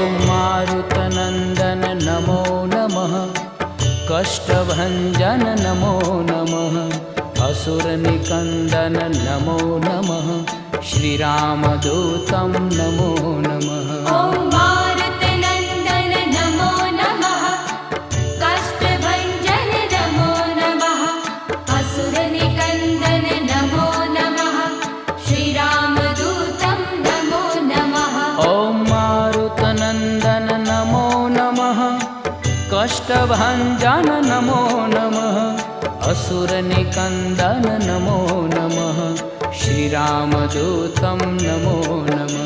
ॐ मारुतनन्दन नमो नमः, कष्टभञ्जन नमो नमः, असुरनिकन्दन नमो नमः, श्रीरामदूतं नमो नमः। ॐ मारुतनन्दन नमो नमः, कष्टभञ्जन नमो नमः, असुरनिकन्दन नमो नमः, श्रीरामदूतं नमो नमः। ॐ मारुतनन्दन नमो नमः, कष्टभञ्जन नमो नमः, असुरनिकन्दन नमो नमः, श्रीरामदूतं नमो नमः।